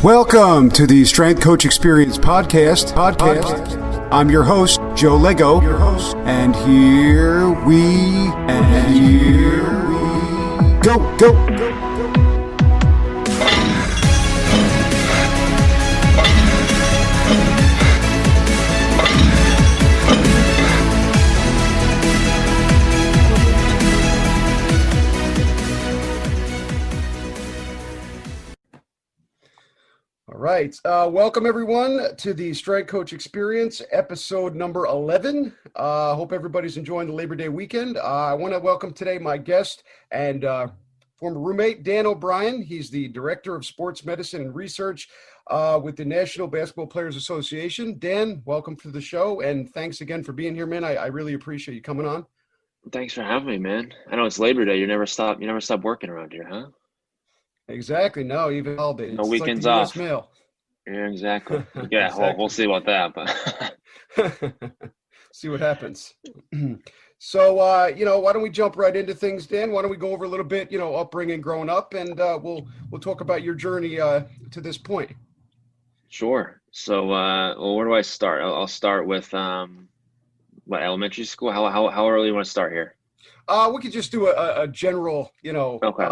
Welcome to the Strength Coach Experience podcast. I'm your host, Joe Lego, and here we go. All right. Welcome, everyone, to the Strength Coach Experience, episode number 11. Hope everybody's enjoying the Labor Day weekend. I want to welcome today my guest and former roommate, Dan O'Brien. He's the Director of Sports Medicine and Research with the National Basketball Players Association. Dan, welcome to the show, and thanks again for being here, man. I really appreciate you coming on. Thanks for having me, man. I know it's Labor Day. You never stop working around here, huh? Exactly. No, even holidays. No weekends like the off. US mail. Yeah, exactly. Yeah, exactly. We'll see about that, but see what happens. So, why don't we jump right into things, Dan? Why don't we go over a little bit, upbringing, growing up, and we'll talk about your journey to this point. Sure. So, where do I start? I'll start with elementary school. How early do you want to start here? We could just do a general, okay.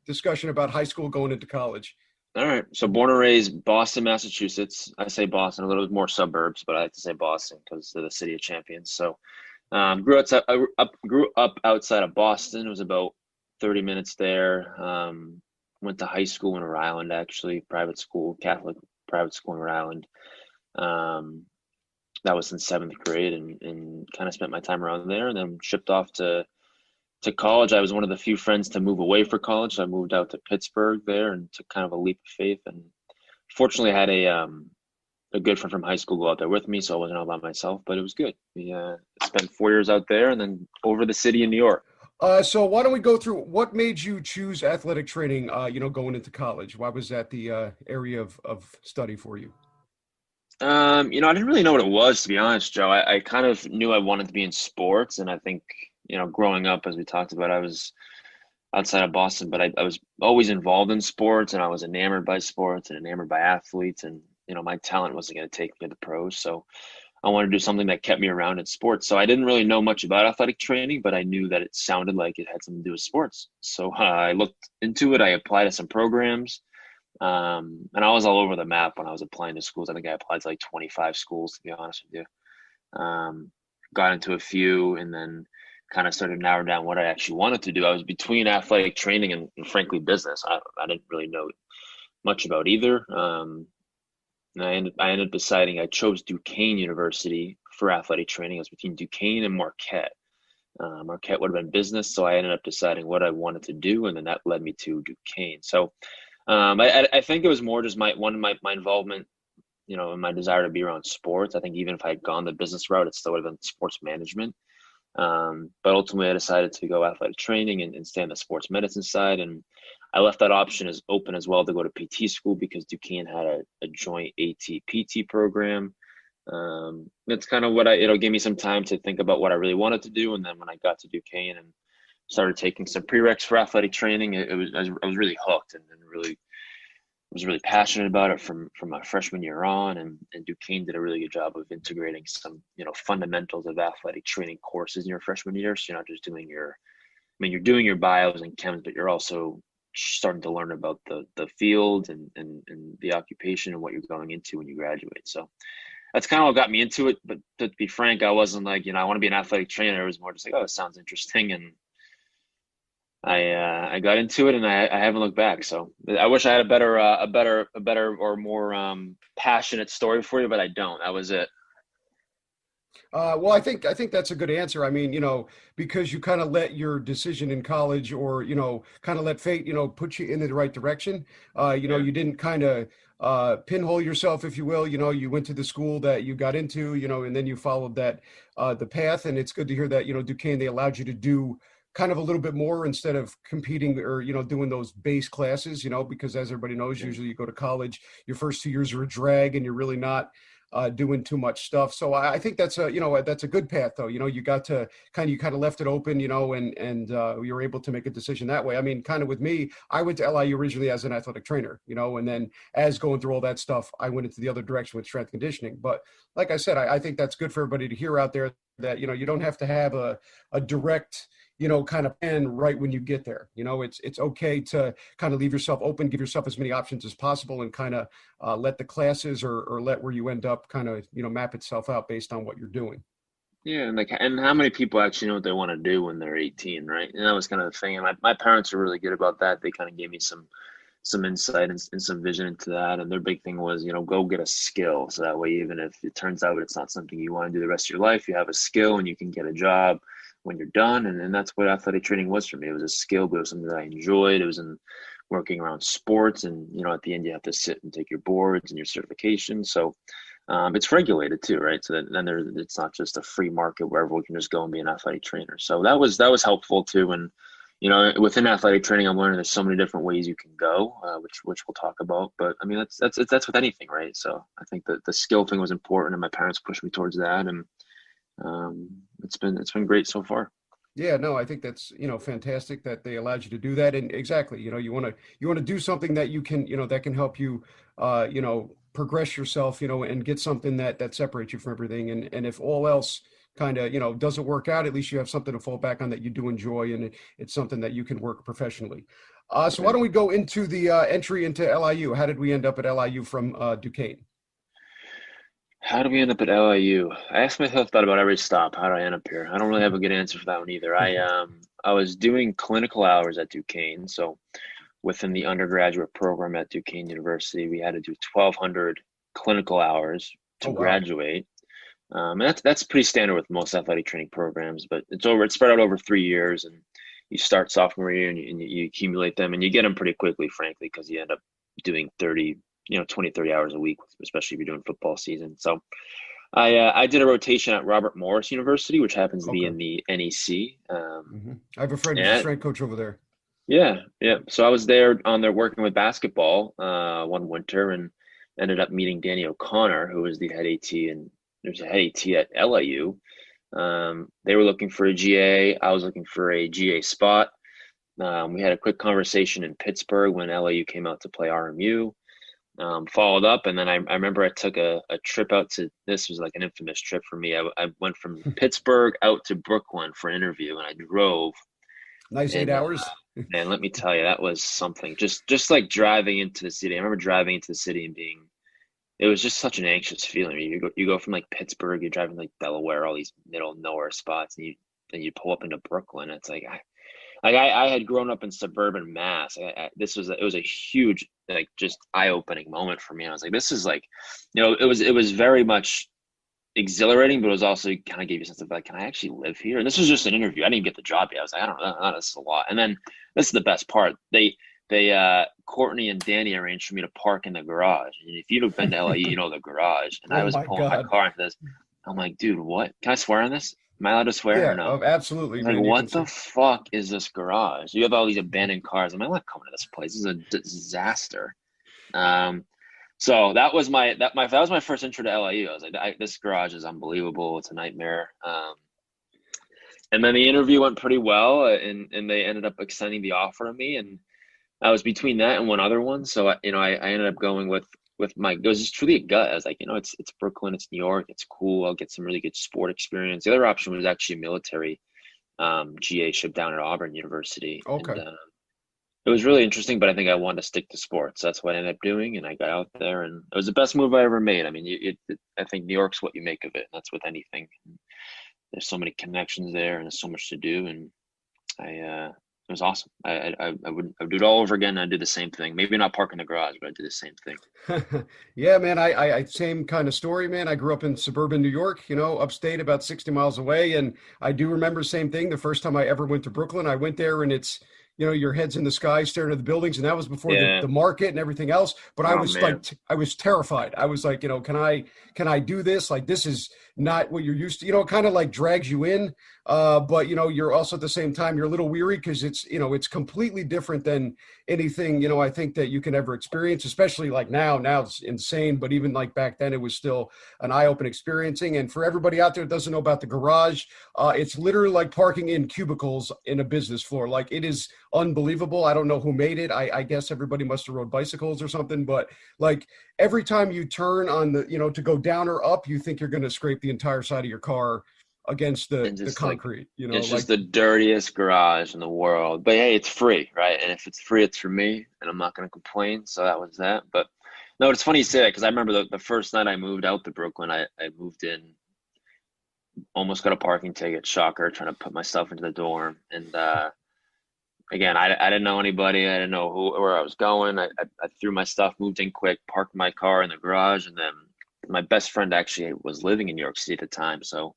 Discussion about high school going into college. All right. So born and raised Boston, Massachusetts. I say Boston, a little bit more suburbs, but I like to say Boston because they're the city of champions. So grew up outside of Boston. It was about 30 minutes there. Went to high school in Rhode Island, actually, private school, Catholic private school in Rhode Island. That was in 7th grade and kind of spent my time around there and then shipped off to college. I was one of the few friends to move away for college. So I moved out to Pittsburgh there and took kind of a leap of faith. And fortunately, I had a good friend from high school go out there with me, so I wasn't all by myself. But it was good. We spent 4 years out there and then over the city in New York. So why don't we go through what made you choose athletic training? Going into college. Why was that the area of study for you? I didn't really know what it was, to be honest, Joe. I kind of knew I wanted to be in sports, and I think growing up, as we talked about, I was outside of Boston, but I was always involved in sports, and I was enamored by sports and enamored by athletes. And, my talent wasn't going to take me to the pros. So I wanted to do something that kept me around in sports. So I didn't really know much about athletic training, but I knew that it sounded like it had something to do with sports. So I looked into it. I applied to some programs. And I was all over the map when I was applying to schools. I think I applied to like 25 schools, to be honest with you. Got into a few and then kind of started narrowing down what I actually wanted to do. I was between athletic training and frankly, business. I didn't really know much about either. And I ended up deciding I chose Duquesne University for athletic training. It was between Duquesne and Marquette. Marquette would have been business. So I ended up deciding what I wanted to do. And then that led me to Duquesne. So I think it was more just my involvement, and my desire to be around sports. I think even if I had gone the business route, it still would have been sports management. But ultimately I decided to go athletic training and stay on the sports medicine side. And I left that option as open as well to go to PT school because Duquesne had a joint AT-PT program. That's kind of what it'll give me some time to think about what I really wanted to do. And then when I got to Duquesne and started taking some prereqs for athletic training, I was really hooked and really was really passionate about it from my freshman year on, and Duquesne did a really good job of integrating some, fundamentals of athletic training courses in your freshman year. So you're not just doing you're doing your bios and chems, but you're also starting to learn about the field and the occupation and what you're going into when you graduate. So that's kind of what got me into it. But to be frank, I wasn't like, I want to be an athletic trainer. It was more just like, oh, it sounds interesting. And I got into it and I haven't looked back. So I wish I had a better or more passionate story for you, but I don't. That was it. Well, I think that's a good answer. I mean, because you kind of let your decision in college or, kind of let fate, put you in the right direction. You didn't kind of pinhole yourself, if you will. You went to the school that you got into, and then you followed that, the path. And it's good to hear that, Duquesne, they allowed you to do kind of a little bit more instead of competing or, doing those base classes, because as everybody knows, usually you go to college, your first 2 years are a drag and you're really not doing too much stuff. So I think that's that's a good path though. You got to you kind of left it open, and you were able to make a decision that way. I mean, kind of with me, I went to LIU originally as an athletic trainer, and then as going through all that stuff, I went into the other direction with strength conditioning. But like I said, I think that's good for everybody to hear out there that, you don't have to have a direct, kind of plan right when you get there. It's okay to kind of leave yourself open, give yourself as many options as possible, and kind of let the classes or let where you end up kind of, map itself out based on what you're doing. Yeah, and how many people actually know what they want to do when they're 18, right? And that was kind of the thing. And my parents were really good about that. They kind of gave me some insight and some vision into that. And their big thing was, go get a skill. So that way, even if it turns out it's not something you want to do the rest of your life, you have a skill and you can get a job when you're done. And that's what athletic training was for me. It was a skill, but it was something that I enjoyed. It was in working around sports. And, at the end, you have to sit and take your boards and your certifications. So it's regulated too, right? So then it's not just a free market where everyone can just go and be an athletic trainer. So that was helpful too. And within athletic training, I'm learning there's so many different ways you can go, which we'll talk about. But I mean, that's with anything, right? So I think that the skill thing was important, and my parents pushed me towards that, and it's been great so far. Yeah, no, I think that's, fantastic that they allowed you to do that. And exactly, you want to do something that you can, that can help you, progress yourself, and get something that separates you from everything. And if all else kind of, doesn't work out, at least you have something to fall back on that you do enjoy, and it's something that you can work professionally. So why don't we go into the entry into LIU? How did we end up at LIU from Duquesne? How did we end up at LIU? I ask myself that about every stop. How did I end up here? I don't really have a good answer for that one either. I was doing clinical hours at Duquesne, so within the undergraduate program at Duquesne University, we had to do 1,200 clinical hours to Oh, wow. graduate. And that's pretty standard with most athletic training programs, but it's spread out over 3 years, and you start sophomore year and you accumulate them, and you get them pretty quickly, frankly, because you end up doing 20, 30 hours a week, especially if you're doing football season. So I did a rotation at Robert Morris University, which happens to be Okay. in the NEC. I have a friend who's a And strength coach over there. yeah, yeah. So I was there on there working with basketball one winter, and ended up meeting Danny O'Connor, who was the head AT, and there's a head AT at LIU. They were looking for a GA. I was looking for a GA spot. We had a quick conversation in Pittsburgh when LIU came out to play RMU. Followed up, and then I remember I took a trip out to, this was like an infamous trip for me. I went from Pittsburgh out to Brooklyn for an interview, and I drove. Nice eight And hours. man, let me tell you, that was something. Just like driving into the city. I remember driving into the city and it was just such an anxious feeling. You go from like Pittsburgh, you're driving like Delaware, all these middle nowhere spots, and you pull up into Brooklyn. It's like I had grown up in suburban Mass. It was a huge, like, just eye-opening moment for me. I was like, this is like, it was very much exhilarating, but it was also kind of gave you a sense of like, can I actually live here? And this was just an interview. I didn't get the job yet. I was like, I don't know, this is a lot. And then this is the best part. Courtney and Danny arranged for me to park in the garage. And if you'd have been to LA, the garage. And I Oh was my pulling my God. car into this. I'm like, dude, what? Can I swear on this? Am I allowed to swear or Yeah, no? absolutely, Like, man. You can what the say. fuck is this garage? You have all these abandoned cars. I'm like, I'm not coming to this place. This is a disaster. Um, so that was my first intro to LIU. I was like, this garage is unbelievable. It's a nightmare. And then the interview went pretty well, and they ended up extending the offer to me, and I was between that and one other one. So I ended up going with my, it was just truly a gut. I was like, it's Brooklyn, it's New York, it's cool. I'll get some really good sport experience. The other option was actually military GA ship down at Auburn University. And Okay. it was really interesting, but I think I wanted to stick to sports. That's what I ended up doing. And I got out there, and it was the best move I ever made. I mean, I think New York's what you make of it. And that's with anything. There's so many connections there, and there's so much to do. And it was awesome. I would do it all over again. I'd do the same thing. Maybe not park in the garage, but I'd do the same thing. Yeah, man. I same kind of story, man. I grew up in suburban New York, upstate, about 60 miles away. And I do remember same thing. The first time I ever went to Brooklyn, I went there, and it's, your head's in the sky staring at the buildings. And that was before the, Yeah. the market and everything else. But I Oh was like, man. I was terrified. I was like, can I do this? Like, this is not what you're used to. It kind of like drags you in, but you're also at the same time you're a little weary because it's completely different than anything I think that you can ever experience. Especially like now. Now it's insane, but even like back then, it was still an eye-opening experiencing. And for everybody out there that doesn't know about the garage, it's literally like parking in cubicles in a business floor. Like it is unbelievable. I don't know who made it. I guess everybody must have rode bicycles or something, but like every time you turn on to go down or up, you think you're going to scrape the entire side of your car against the And the just like concrete, it's like just the dirtiest garage in the world. But hey, it's free, right? And if it's free, it's for me, and I'm not going to complain. So that was that. But no, it's funny you say that because I remember the first night I moved out to Brooklyn, I moved in, almost got a parking ticket, shocker, trying to put myself into the dorm. And again, I didn't know anybody. I didn't know where I was going. I threw my stuff, moved in quick, parked my car in the garage, and then my best friend actually was living in New York City at the time. So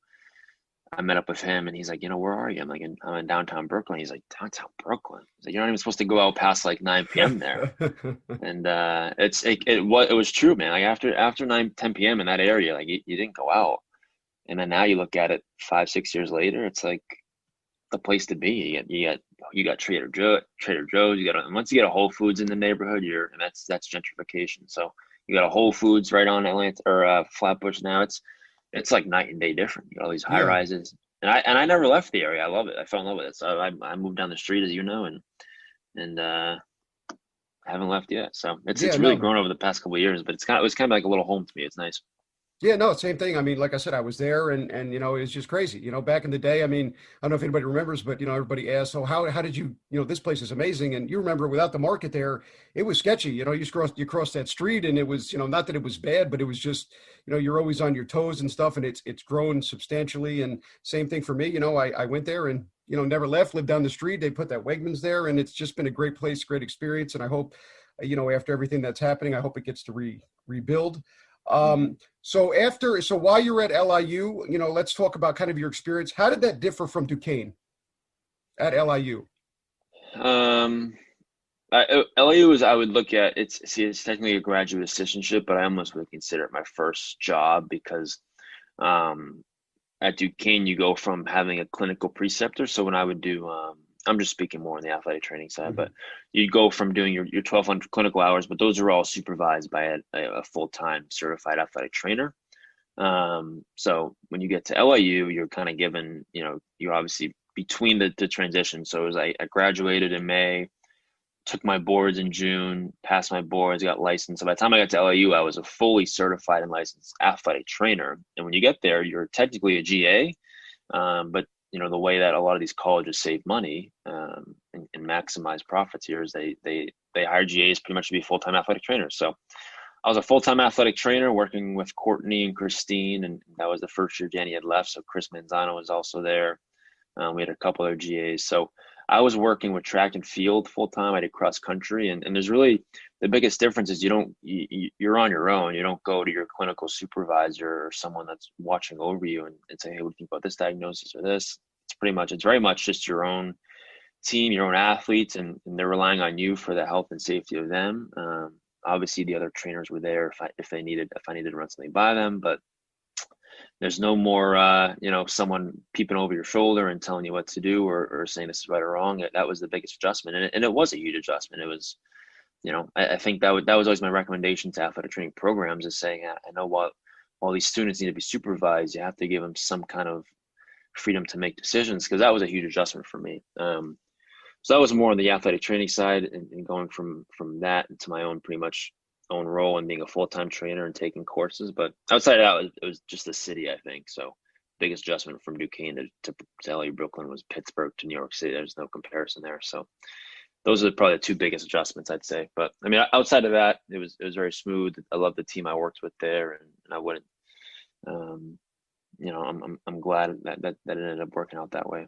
I met up with him and he's like, where are you? I'm in downtown Brooklyn. He's like, downtown Brooklyn? He's like, you're not even supposed to go out past like 9 p.m. there. And it was true, man. Like after 9, 10 p.m. in that area, like you didn't go out. And then now you look at it 5, 6 years later, it's like the place to be. You got Trader Joe's. Once you get a Whole Foods in the neighborhood, and that's gentrification. So you got a Whole Foods right on Atlanta or Flatbush now. It's like night and day different. You got all these high Yeah. rises, and I never left the area. I love it. I fell in love with it. So I moved down the street, as you know, and I haven't left yet. So Yeah, it's really no. grown over the past couple of years, but it was kind of like a little home to me. It's nice. Yeah, no, same thing. I mean, like I said, I was there, and it was just crazy. Back in the day, I mean, I don't know if anybody remembers, but everybody asks, "So how did you? This place is amazing." And you remember, without the market there, it was sketchy. You crossed that street, and it was, not that it was bad, but it was just, you're always on your toes and stuff, and it's grown substantially. And same thing for me. I went there and never left. Lived down the street. They put that Wegmans there, and it's just been a great place, great experience. And I hope, after everything that's happening, I hope it gets to rebuild. Hmm. So while you're at LIU, let's talk about kind of your experience. How did that differ from Duquesne at LIU? Um, LAU is, I would look at it's technically a graduate assistantship, but I almost would consider it my first job because um, at Duquesne you go from having a clinical preceptor. So when I would do, I'm just speaking more on the athletic training side, but Mhm. you go from doing your 1,200 clinical hours, but those are all supervised by a full-time certified athletic trainer. So when you get to LIU, you're kind of given, you're obviously between the transition. So it was I graduated in May, took my boards in June, passed my boards, got licensed. So by the time I got to LIU, I was a fully certified and licensed athletic trainer. And when you get there, you're technically a GA, but the way that a lot of these colleges save money and maximize profits here is they hire GAs pretty much to be full-time athletic trainers. So I was a full-time athletic trainer working with Courtney and Christine, and that was the first year Danny had left. So Chris Manzano was also there. We had a couple other GAs. So I was working with track and field full time. I did cross country, and there's really the biggest difference is you're on your own. You don't go to your clinical supervisor or someone that's watching over you and say, hey, what do you think about this diagnosis or this? It's very much just your own team, your own athletes, and they're relying on you for the health and safety of them. Obviously, the other trainers were there if I needed to run something by them, but there's no more, someone peeping over your shoulder and telling you what to do or saying this is right or wrong. That was the biggest adjustment, and it was a huge adjustment. It was, I think that was always my recommendation to athletic training programs is saying, I know while these students need to be supervised, you have to give them some kind of freedom to make decisions because that was a huge adjustment for me. So that was more on the athletic training side and going from that into my own pretty much own role and being a full-time trainer and taking courses. But outside of that, it was just the city, I think. So biggest adjustment from Duquesne to LA Brooklyn was Pittsburgh to New York City. There's no comparison there. So those are probably the two biggest adjustments I'd say. But I mean, outside of that, it was very smooth. I love the team I worked with there, and I wouldn't, um, I'm glad that it ended up working out that way.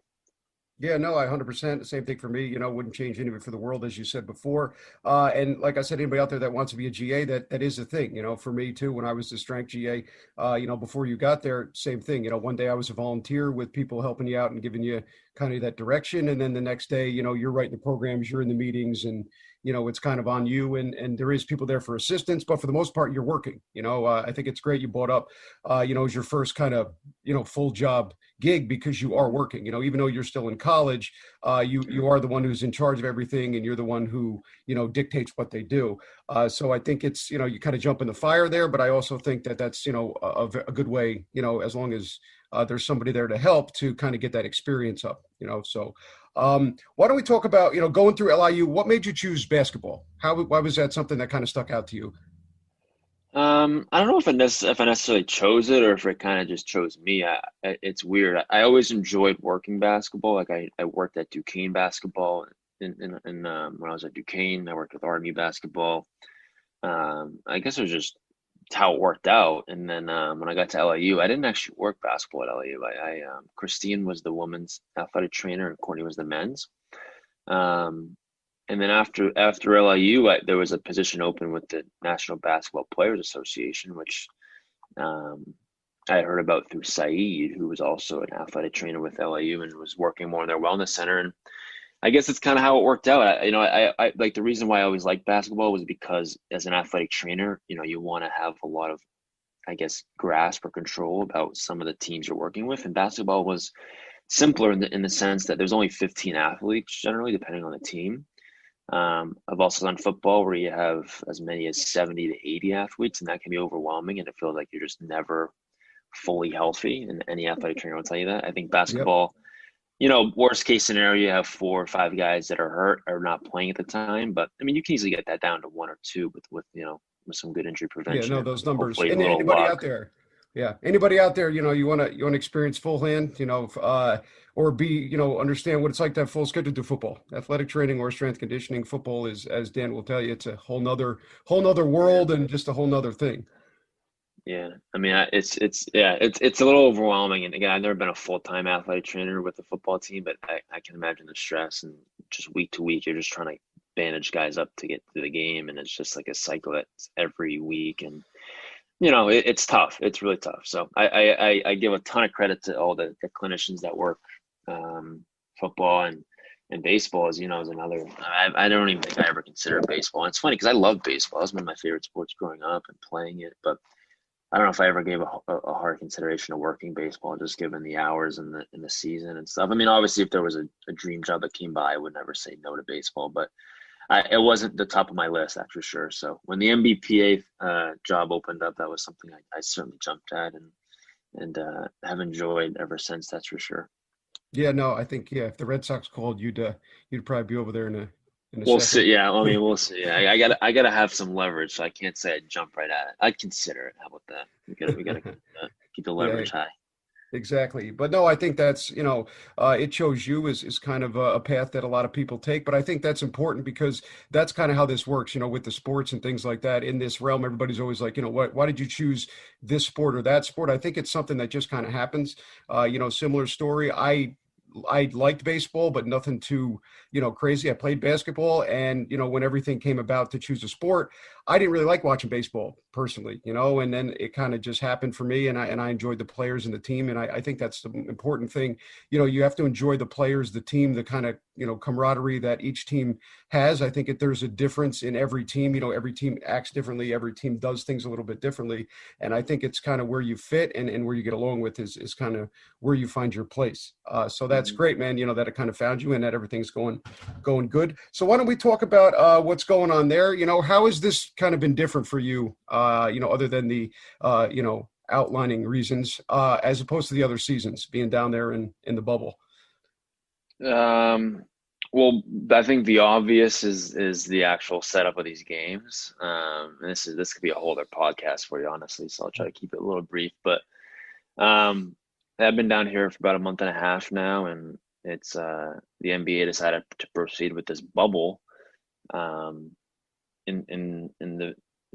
Yeah, no, I 100%. The same thing for me. Wouldn't change any of it for the world, as you said before. And like I said, anybody out there that wants to be a GA, that is a thing. For me too, when I was the strength GA, before you got there, same thing. One day I was a volunteer with people helping you out and giving you kind of that direction. And then the next day, you're writing the programs, you're in the meetings, and it's kind of on you. And there is people there for assistance, but for the most part, you're working. I think it's great you brought up, as your first kind of full job gig, because you are working. Even though you're still in college, you are the one who's in charge of everything, and you're the one who dictates what they do. So I think it's you kind of jump in the fire there, but I also think that that's a good way, as long as there's somebody there to help to kind of get that experience up. So why don't we talk about going through LIU? What made you choose basketball? Why was that something that kind of stuck out to you? I don't know if I necessarily chose it or if it kind of just chose me. It's weird. I always enjoyed working basketball. Like I worked at Duquesne basketball when I was at Duquesne. I worked with Army basketball. I guess it was just how it worked out. And then when I got to LIU, I didn't actually work basketball at LIU. Christine was the women's athletic trainer and Courtney was the men's. Um, and then after LIU, there was a position open with the National Basketball Players Association, which I had heard about through Saeed, who was also an athletic trainer with LIU and was working more in their wellness center. And I guess it's kind of how it worked out. I like the reason why I always liked basketball was because as an athletic trainer, you want to have a lot of, I guess, grasp or control about some of the teams you're working with. And basketball was simpler in the sense that there's only 15 athletes generally, depending on the team. I've also done football where you have as many as 70 to 80 athletes, and that can be overwhelming, and it feels like you're just never fully healthy. And any athletic trainer will tell you that. I think Yep. basketball, worst case scenario, you have 4 or 5 guys that are hurt or not playing at the time. But I mean, you can easily get that down to 1 or 2 with some good injury Yeah, prevention no, and those numbers. hopefully a And little anybody out luck. there, yeah, anybody out there, you want to experience full hand, or be, understand what it's like to have full schedule to football, athletic training or strength conditioning. Football is, as Dan will tell you, it's a whole nother Yeah. world and just a whole nother thing. Yeah, I mean, it's a little overwhelming. And again, I've never been a full-time athletic trainer with the football team, but I can imagine the stress and just week to week, you're just trying to bandage guys up to get to the game, and it's just like a cycle that's every week, and it's tough. It's really tough. So I give a ton of credit to all the clinicians that work football and baseball, as is another. I don't even think I ever considered baseball. And it's funny because I love baseball. It was one of my favorite sports growing up and playing it, but I don't know if I ever gave a hard consideration to working baseball, just given the hours and the season and stuff. I mean, obviously, if there was a dream job that came by, I would never say no to baseball, but it wasn't the top of my list, that's for sure. So when the MBPA job opened up, that was something I certainly jumped at and have enjoyed ever since. That's for sure. Yeah, no, I think, yeah, if the Red Sox called, you'd probably be over there in a We'll second. see. Yeah, I mean, we'll see. Yeah, I gotta have some leverage, so I can't say I'd jump right at it. I'd consider it. How about that? We gotta keep the Yeah, leverage high. exactly. But no, I think that's, it shows you is kind of a path that a lot of people take. But I think that's important because that's kind of how this works, with the sports and things like that. In this realm, everybody's always like, why did you choose this sport or that sport? I think it's something that just kind of happens. Similar story. I liked baseball, but nothing too, crazy. I played basketball, and when everything came about to choose a sport, I didn't really like watching baseball personally, and then it kind of just happened for me, and I enjoyed the players and the team, and I think that's the important thing. You have to enjoy the players, the team, the kind of camaraderie that each team has. I think there's a difference in every team. Every team acts differently, every team does things a little bit differently, and I think it's kind of where you fit and where you get along with is kind of where you find your place. So that's Hmm. great, man. That it kind of found you and that everything's going good. So why don't we talk about what's going on there? How has this kind of been different for you? Other than the outlining reasons, as opposed to the other seasons being down there in the bubble. Um, well, I think the obvious is the actual setup of these games. And this could be a whole other podcast for you, honestly. So I'll try to keep it a little brief. But um, I've been down here for about a month and a half now, and it's the NBA decided to proceed with this bubble um, in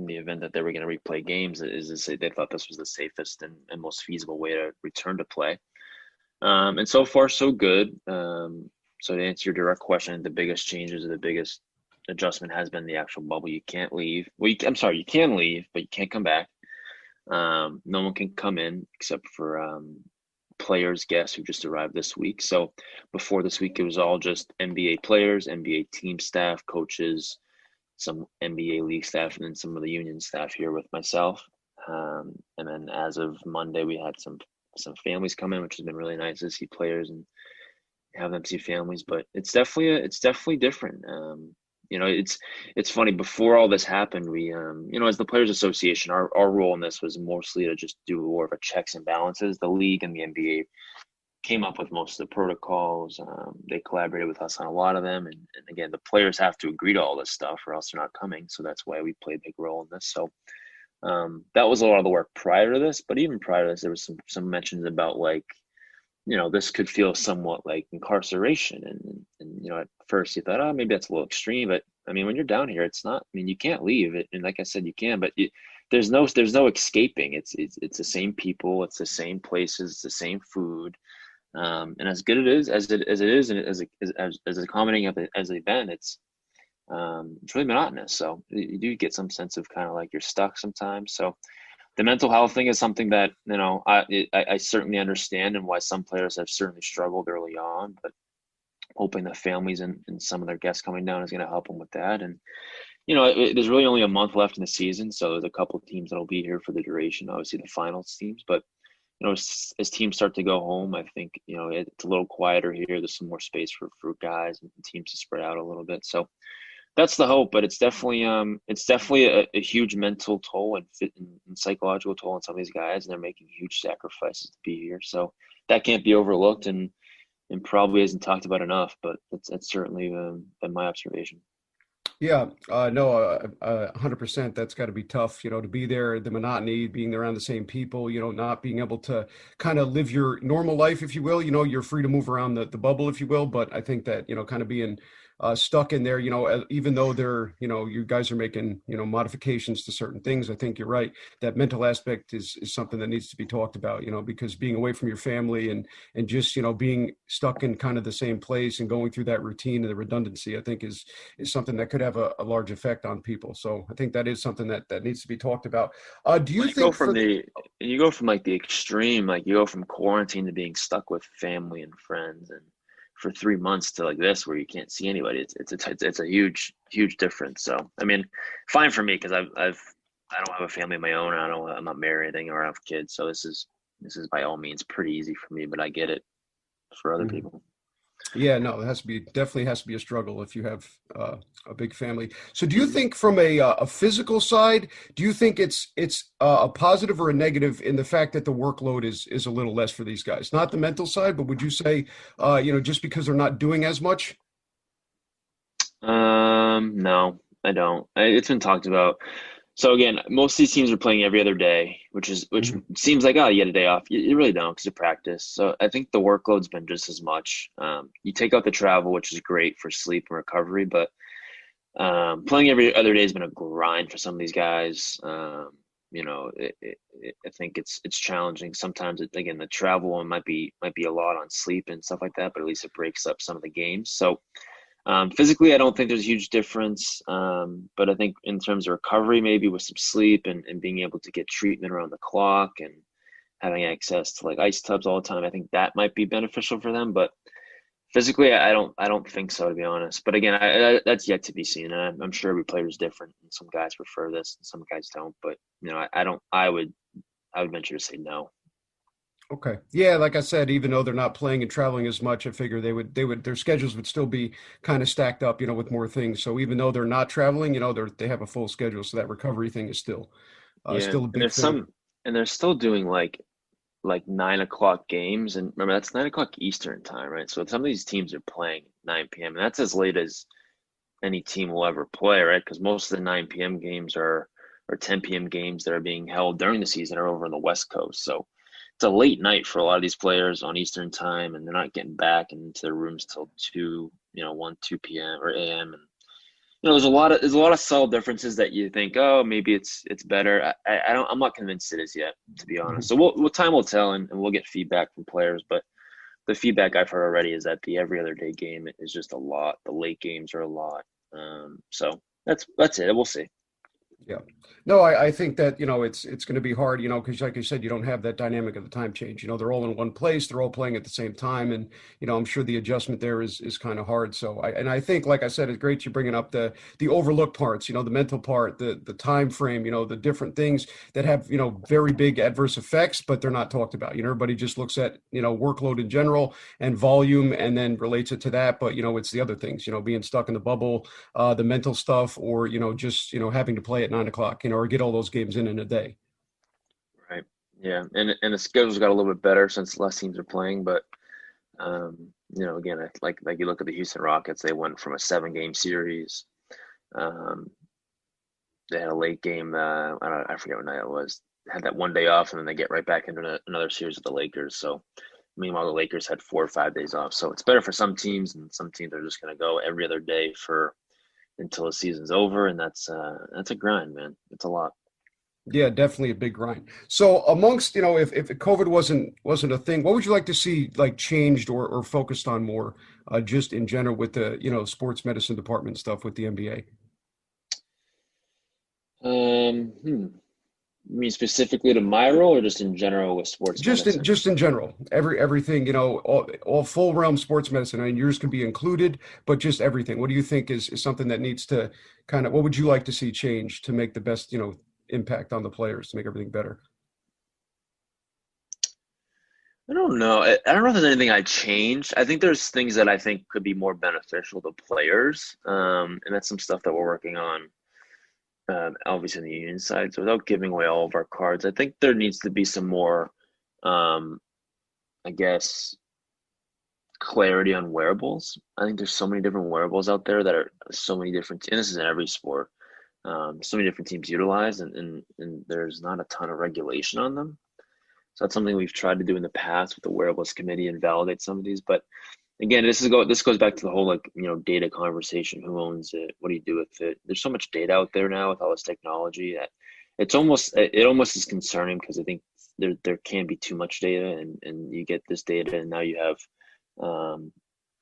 the event that they were going to replay games. Is to say they thought this was the safest and most feasible way to return to play. And so far, so good. So to answer your direct question, the biggest changes or the biggest adjustment has been the actual bubble. You can't leave. Well, I'm sorry, you can leave, but you can't come back. No one can come in except for players guests who just arrived this week. So before this week, it was all just NBA players, NBA team staff, coaches, some NBA league staff, and then some of the union staff here with myself. And then as of Monday, we had some families come in, which has been really nice to see players and have them see families. But it's definitely different. It's funny. Before all this happened, we as the Players Association, our role in this was mostly to just do more of a checks and balances. The league and the NBA came up with most of the protocols. They collaborated with us on a lot of them, and again, the players have to agree to all this stuff, or else they're not coming. So that's why we play a big role in this. So that was a lot of the work prior to this. But even prior to this, there was some mentions about like, this could feel somewhat like incarceration. And at first you thought, oh, maybe that's a little extreme. But I mean, when you're down here, it's not, I mean, you can't leave it. And like I said, you can, but there's no escaping. It's the same people, it's the same places, it's the same food. And as good it is as it is, and as accommodating as they've been, it's really monotonous. So you do get some sense of kind of like you're stuck sometimes. So the mental health thing is something that I certainly understand, and why some players have certainly struggled early on. But hoping that families and some of their guests coming down is going to help them with that. And there's really only a month left in the season, so there's a couple of teams that'll be here for the duration. Obviously, the finals teams, but as teams start to go home, I think it's a little quieter here. There's some more space for guys and teams to spread out a little bit. So that's the hope, but it's definitely a huge mental toll and psychological toll on some of these guys, and they're making huge sacrifices to be here. So that can't be overlooked, and probably isn't talked about enough. But that's certainly been my observation. Yeah, no, 100%. That's got to be tough, to be there, the monotony, being around the same people, not being able to kind of live your normal life, if you will. You're free to move around the bubble, if you will. But I think that, kind of being stuck in there, even though you guys are making, modifications to certain things. I think you're right. That mental aspect is something that needs to be talked about, because being away from your family and just, being stuck in kind of the same place and going through that routine and the redundancy, I think is something that could have a large effect on people. So I think that is something that needs to be talked about. Do you Well, think for you go from like the extreme, like you go from quarantine to being stuck with family and friends, and for 3 months to like this where you can't see anybody. It's a huge difference. So I mean, fine for me because I don't have a family of my own. I'm not married or anything, or I have kids. So this is by all means pretty easy for me, but I get it for other Mhm. people. Yeah, no, it definitely has to be a struggle if you have a big family. So, do you think from a physical side, do you think it's a positive or a negative in the fact that the workload is a little less for these guys? Not the mental side, but would you say, just because they're not doing as much? No, I don't. It's been talked about. So again, most of these teams are playing every other day, which Mhm. seems like, oh, you get a day off. You really don't because of practice. So I think the workload's been just as much. You take out the travel, which is great for sleep and recovery, but playing every other day has been a grind for some of these guys. I think it's challenging. Sometimes again, the travel one might be a lot on sleep and stuff like that, but at least it breaks up some of the games. So physically, I don't think there's a huge difference, but I think in terms of recovery, maybe with some sleep and being able to get treatment around the clock and having access to like ice tubs all the time, I think that might be beneficial for them. But physically, I don't think so, to be honest. But again, that's yet to be seen. And I'm sure every player is different. And some guys prefer this, and some guys don't. But I don't. I would venture to say no. Okay. Yeah, like I said, even though they're not playing and traveling as much, I figure their schedules would still be kind of stacked up, with more things. So even though they're not traveling, they have a full schedule. So that recovery thing is Yeah, still a and big thing. they're still doing like 9 o'clock games, and remember that's 9 o'clock Eastern time, right? So some of these teams are playing 9 p.m. and that's as late as any team will ever play, right? Because most of the 9 p.m. games are or 10 p.m. games that are being held during the season are over on the West Coast. So it's a late night for a lot of these players on Eastern time, and they're not getting back into their rooms till 1, 2 p.m. or a.m. And there's a lot of subtle differences that you think, oh, maybe it's better. I'm not convinced it is yet, to be honest. Mhm. So time will tell, and we'll get feedback from players. But the feedback I've heard already is that the every other day game is just a lot. The late games are a lot. So that's it. We'll see. Yeah. No, I think that, it's going to be hard, because like I said, you don't have that dynamic of the time change. They're all in one place, they're all playing at the same time. And, I'm sure the adjustment there is kind of hard. So I think, like I said, it's great you're bringing up the overlooked parts, the mental part, the time frame, the different things that have, very big adverse effects, but they're not talked about. Everybody just looks at, workload in general and volume and then relates it to that. But, it's the other things, being stuck in the bubble, the mental stuff, or just having to play at 9 o'clock, or get all those games in a day. Right. Yeah. And the schedule's got a little bit better since less teams are playing, but again, like you look at the Houston Rockets, they went from a 7 game series. Um, they had a late game. I forget what night it was. Had that one day off, and then they get right back into another series with the Lakers. So, meanwhile, the Lakers had 4 or 5 days off. So it's better for some teams, and some teams are just going to go every other day for until the season's over, and that's a grind, man. It's a lot. Yeah, definitely a big grind. So amongst, if COVID wasn't a thing, what would you like to see like changed or focused on more, just in general with the, sports medicine department stuff with the NBA? Hmm. You mean specifically to my role, or just in general with sports medicine? Just in general, everything, all full realm sports medicine. I mean, yours can be included, but just everything. What do you think is something that needs to kind of, what would you like to see change to make the best, impact on the players to make everything better? I don't know. I don't know if there's anything I changed. I think there's things that I think could be more beneficial to players, and that's some stuff that we're working on, obviously on the union side. So without giving away all of our cards, I think there needs to be some more, um, I guess, clarity on wearables. I think there's so many different wearables out there that are so many different, and this is in every sport. So many different teams utilize, and there's not a ton of regulation on them. So that's something we've tried to do in the past with the wearables committee and validate some of these. But again, this goes back to the whole data conversation. Who owns it? What do you do with it? There's so much data out there now with all this technology that it almost is concerning, because I think there can be too much data, and you get this data, and now you have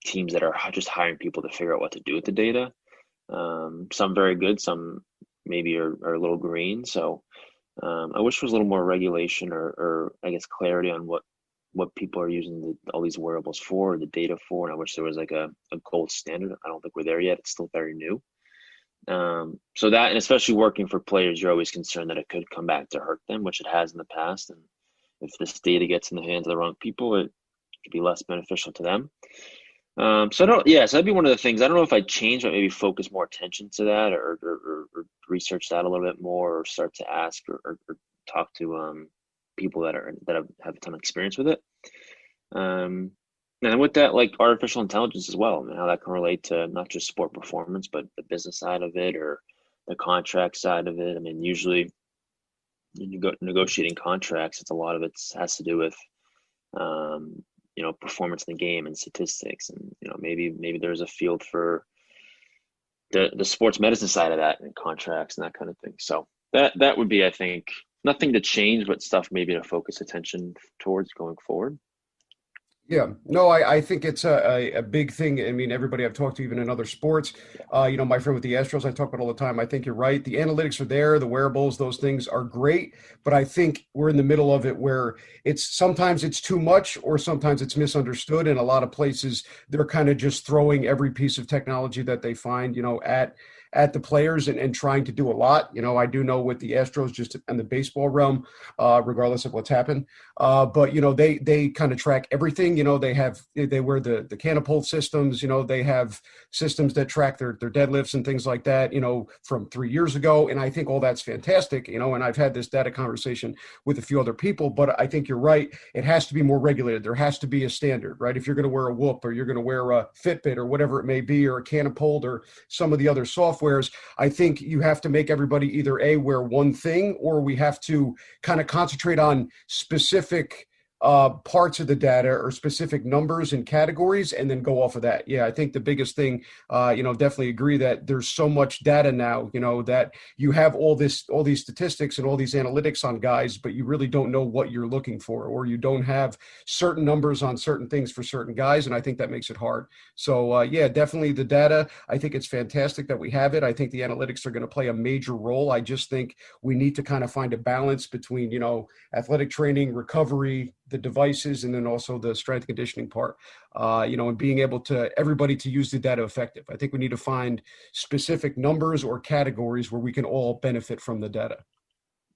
teams that are just hiring people to figure out what to do with the data. Some very good, some maybe are a little green. So I wish there was a little more regulation, or I guess clarity on what people are using all these wearables for, the data for. And I wish there was like a gold standard. I don't think we're there yet. It's still very new. So that, and especially working for players, you're always concerned that it could come back to hurt them, which it has in the past. And if this data gets in the hands of the wrong people, it could be less beneficial to them. So I don't, yeah, so that'd be one of the things. I don't know if I'd change, but maybe focus more attention to that, or research that a little bit more, or start to ask, or talk to people that have a ton of experience with it. And with that, like artificial intelligence as well, and how that can relate to not just sport performance, but the business side of it, or the contract side of it. I mean, usually when you go negotiating contracts, it's a lot of it has to do with performance in the game and statistics, and maybe there's a field for the sports medicine side of that, and contracts and that kind of thing. So that would be, I think, nothing to change, but stuff maybe to focus attention towards going forward. Yeah, no, I think it's a big thing. I mean, everybody I've talked to, even in other sports, my friend with the Astros, I talk about all the time. I think you're right. The analytics are there, the wearables, those things are great. But I think we're in the middle of it where sometimes it's too much, or sometimes it's misunderstood. In a lot of places, they're kind of just throwing every piece of technology that they find, at the players, and trying to do a lot. I do know with the Astros, just in the baseball realm, regardless of what's happened. But they kind of track everything. They wear the Canapult systems. They have systems that track their deadlifts and things like that. From 3 years ago, and I think all that's fantastic. And I've had this data conversation with a few other people, but I think you're right. It has to be more regulated. There has to be a standard, right? If you're going to wear a Whoop, or you're going to wear a Fitbit, or whatever it may be, or a Canapult, or some of the other softwares, I think you have to make everybody either wear one thing, or we have to kind of concentrate on specific parts of the data or specific numbers and categories and then go off of that. Yeah, I think the biggest thing, definitely agree that there's so much data now, that you have all these statistics and all these analytics on guys, but you really don't know what you're looking for, or you don't have certain numbers on certain things for certain guys. And I think that makes it hard. So, yeah, definitely the data. I think it's fantastic that we have it. I think the analytics are going to play a major role. I just think we need to kind of find a balance between, athletic training, recovery, the devices, and then also the strength conditioning part, and being able to everybody to use the data effective. I think we need to find specific numbers or categories where we can all benefit from the data.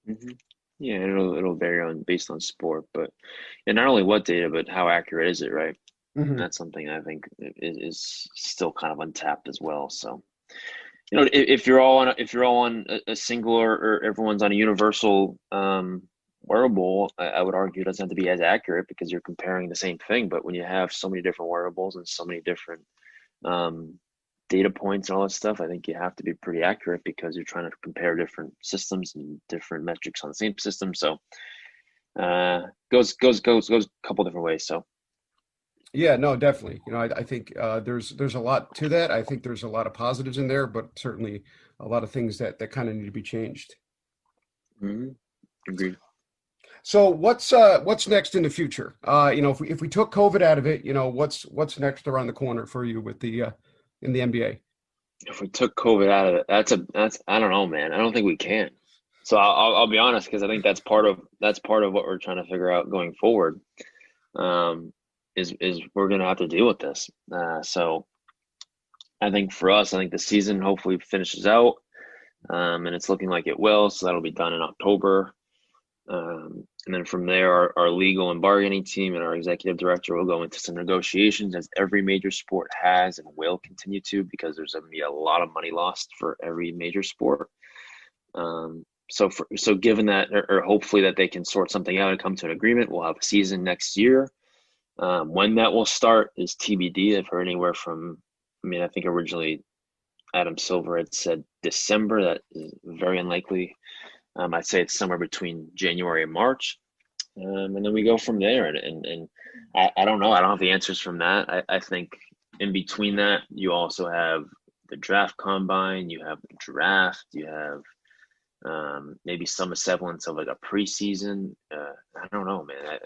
Hmm. Yeah, it'll vary on based on sport, but and not only what data, but how accurate is it, right? And Hmm. that's something I think is still kind of untapped as well. So, if you're all on a single or everyone's on a universal wearable, I would argue it doesn't have to be as accurate because you're comparing the same thing. But when you have so many different wearables and so many different um, data points and all that stuff, I think you have to be pretty accurate because you're trying to compare different systems and different metrics on the same system. So goes a couple different ways. So. Yeah, no, definitely. I think there's a lot to that. I think there's a lot of positives in there, but certainly a lot of things that kind of need to be changed. Mhm. Agreed. So what's next in the future? If we took COVID out of it, what's next around the corner for you with the in the NBA? If we took COVID out of it, that's I don't know, man. I don't think we can. So I'll be honest because I think that's part of what we're trying to figure out going forward. Um, is we're gonna have to deal with this. So I think for us, I think the season hopefully finishes out, and it's looking like it will. So that'll be done in October. And then from there, our legal and bargaining team and our executive director will go into some negotiations, as every major sport has and will continue to, because there's going to be a lot of money lost for every major sport. So given that, or hopefully that they can sort something out and come to an agreement, we'll have a season next year. When that will start is TBD. I've heard anywhere from, I mean, I think originally Adam Silver had said December. That is very unlikely. I'd say it's somewhere between January and March. And then we go from there. And I don't know. I don't have the answers from that. I think in between that, you also have the draft combine, you have the draft, you have maybe some semblance of like a preseason. I don't know, man.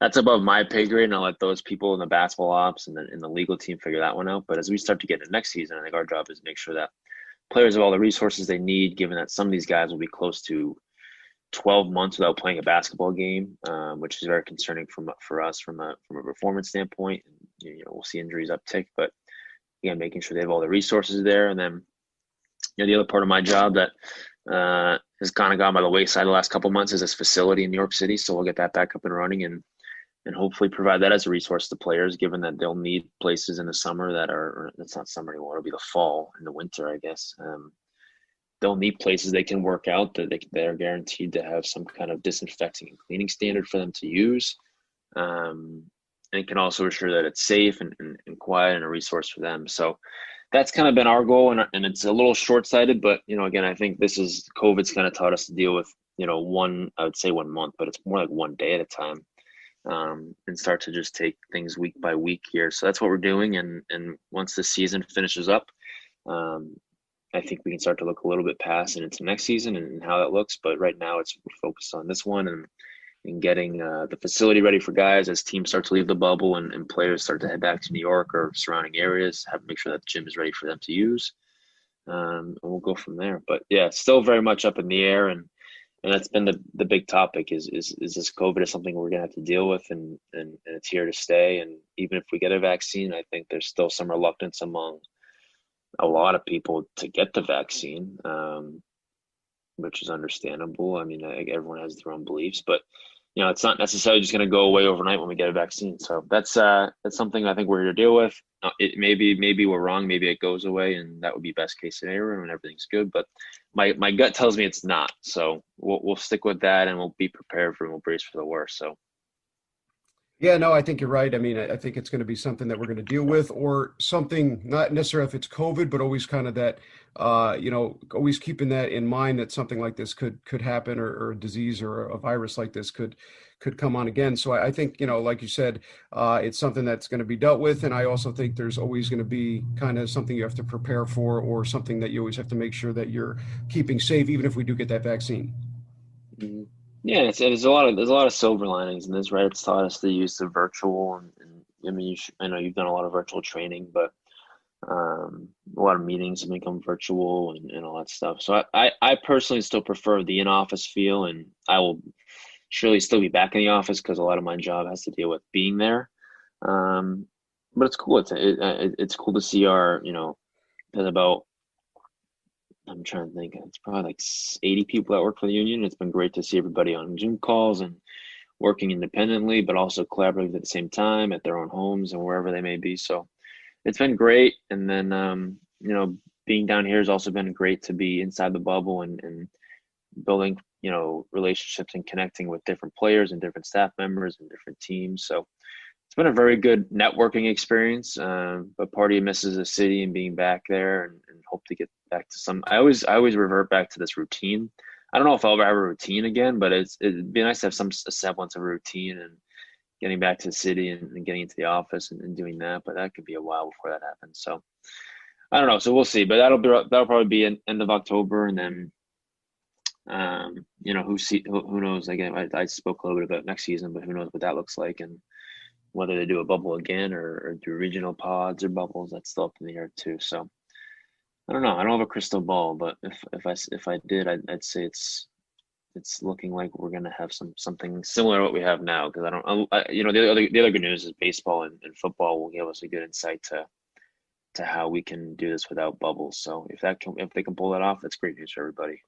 That's above my pay grade, and I'll let those people in the basketball ops and the legal team figure that one out. But as we start to get into next season, I think our job is to make sure that players have all the resources they need, given that some of these guys will be close to 12 months without playing a basketball game, which is very concerning for us from a performance standpoint. And, we'll see injuries uptick, but again, making sure they have all the resources there. And then, the other part of my job that has kind of gone by the wayside the last couple of months is this facility in New York City. So we'll get that back up and running and hopefully provide that as a resource to players, given that they'll need places in the summer that are, or it's not summer anymore, it'll be the fall and the winter, I guess. They'll need places they can work out that they're guaranteed to have some kind of disinfecting and cleaning standard for them to use. And it can also assure that it's safe and quiet and a resource for them. So that's kind of been our goal, and it's a little short-sighted, but again, I think this is COVID's kind of taught us to deal with I would say 1 month, but it's more like one day at a time, and start to just take things week by week here. So that's what we're doing, and once the season finishes up, I think we can start to look a little bit past and into next season and how that looks. But right now, we're focused on this one and getting the facility ready for guys as teams start to leave the bubble and players start to head back to New York or surrounding areas. Have to make sure that the gym is ready for them to use, and we'll go from there. But yeah, it's still very much up in the air, and that's been the big topic is this COVID is something we're gonna have to deal with, and it's here to stay. And even if we get a vaccine, I think there's still some reluctance among a lot of people to get the vaccine, which is understandable. I mean, everyone has their own beliefs, but it's not necessarily just going to go away overnight when we get a vaccine. So that's something I think we're here to deal with. It maybe we're wrong. Maybe it goes away, and that would be best case scenario, and everything's good. But my gut tells me it's not. So we'll stick with that, and we'll be prepared for and we'll brace for the worst. So. Yeah, no, I think you're right. I mean, I think it's going to be something that we're going to deal with, or something, not necessarily if it's COVID, but always kind of that always keeping that in mind that something like this could happen, or a disease or a virus like this could come on again. So I think, like you said, it's something that's going to be dealt with. And I also think there's always going to be kind of something you have to prepare for, or something that you always have to make sure that you're keeping safe, even if we do get that vaccine. Hmm. Yeah, there's a lot of silver linings in this, right? It's taught us the use of virtual, and I mean, I know you've done a lot of virtual training, but a lot of meetings have become virtual, and all that stuff. So I personally still prefer the in-office feel, and I will surely still be back in the office because a lot of my job has to deal with being there. Um, but it's cool. It's cool to see there's about, I'm trying to think, it's probably like 80 people that work for the union. It's been great to see everybody on Zoom calls and working independently, but also collaborative at the same time at their own homes and wherever they may be. So it's been great. And then, being down here has also been great to be inside the bubble, and building, relationships and connecting with different players and different staff members and different teams. So it's been a very good networking experience. But part of you misses the city and being back there, and hope to get back to some. I always revert back to this routine. I don't know if I'll ever have a routine again, but it'd be nice to have some semblance of a routine, and getting back to the city, and getting into the office, and doing that. But that could be a while before that happens. So I don't know. So we'll see. But that'll probably be end of October, and then who knows? Again, I spoke a little bit about next season, but who knows what that looks like, and whether they do a bubble again, or do regional pods or bubbles. That's still up in the air too. So I don't know. I don't have a crystal ball, but if I did, I'd say it's looking like we're gonna have something similar to what we have now. Because I don't, the other good news is baseball and football will give us a good insight to how we can do this without bubbles. So if they can pull that off, that's great news for everybody.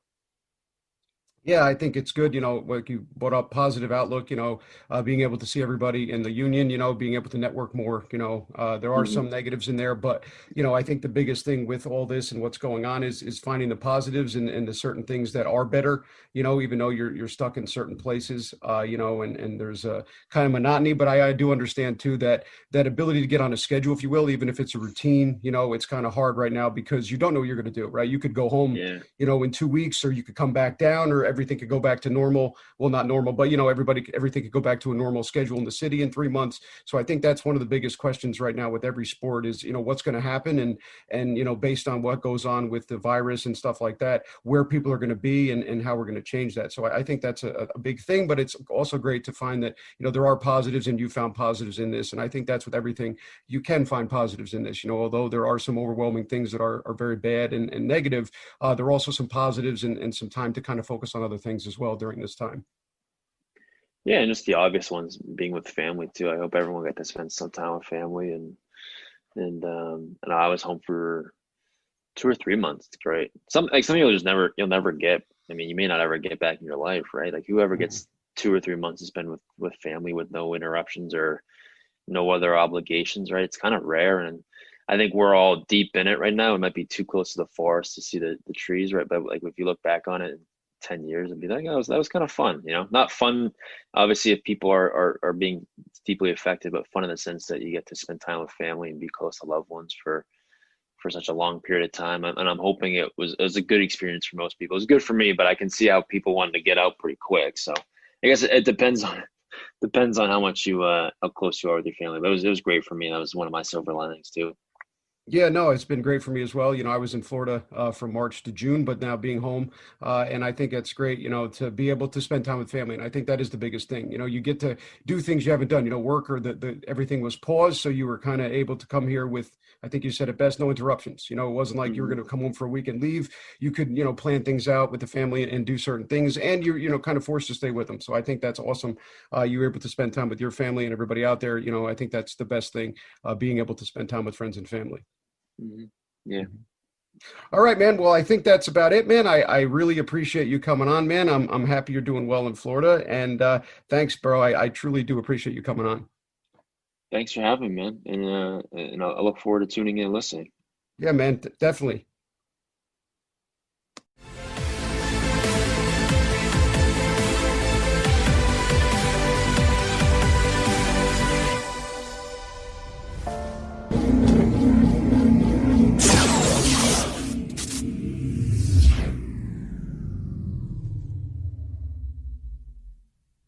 Yeah, I think it's good, like you brought up, positive outlook, being able to see everybody in the union, being able to network more, there are Hmm. some negatives in there, but, I think the biggest thing with all this and what's going on is finding the positives, and the certain things that are better, even though you're stuck in certain places, and there's a kind of monotony. But I do understand too that ability to get on a schedule, if you will, even if it's a routine, it's kind of hard right now because you don't know what you're going to do, right? You could go home, Yeah. in 2 weeks, or you could come back down, or everything could go back to normal. Well, not normal, but everything could go back to a normal schedule in the city in 3 months. So I think that's one of the biggest questions right now with every sport is, what's going to happen, and based on what goes on with the virus and stuff like that, where people are going to be, and how we're going to change that. So I think that's a big thing, but it's also great to find that, there are positives, and you found positives in this. And I think that's with everything, you can find positives in this, although there are some overwhelming things that are very bad and negative. There are also some positives, and some time to kind of focus on other things as well during this time. Yeah, and just the obvious ones being with family too. I hope everyone got to spend some time with family, and I was home for 2 or 3 months. It's great. Some people you'll never get. I mean, you may not ever get back in your life, right? Like whoever Mhm. gets 2 or 3 months to spend with family with no interruptions or no other obligations, right? It's kind of rare, and I think we're all deep in it right now. It might be too close to the forest to see the trees, right? But like if you look back on it in 10 years and be like, oh, that was kind of fun, Not fun, obviously, if people are being deeply affected, but fun in the sense that you get to spend time with family and be close to loved ones for such a long period of time. And I'm hoping it was a good experience for most people. It was good for me, but I can see how people wanted to get out pretty quick. So I guess it depends on how much how close you are with your family. But it was great for me. That was one of my silver linings too. Yeah, no, it's been great for me as well. I was in Florida from March to June, but now being home, and I think it's great, to be able to spend time with family. And I think that is the biggest thing. You get to do things you haven't done. Work, or the everything was paused, so you were kind of able to come here with, I think you said it best, no interruptions. It wasn't like you were Hmm. going to come home for a week and leave. You could, plan things out with the family and do certain things, and you're, kind of forced to stay with them. So I think that's awesome. You were able to spend time with your family and everybody out there. I think that's the best thing, being able to spend time with friends and family. Hmm. Yeah. Mhm. All right, man. Well, I think that's about it, man. I really appreciate you coming on, man. I'm happy you're doing well in Florida, and thanks, bro. I truly do appreciate you coming on. Thanks for having me, man. And I look forward to tuning in and listening. Yeah, man, definitely.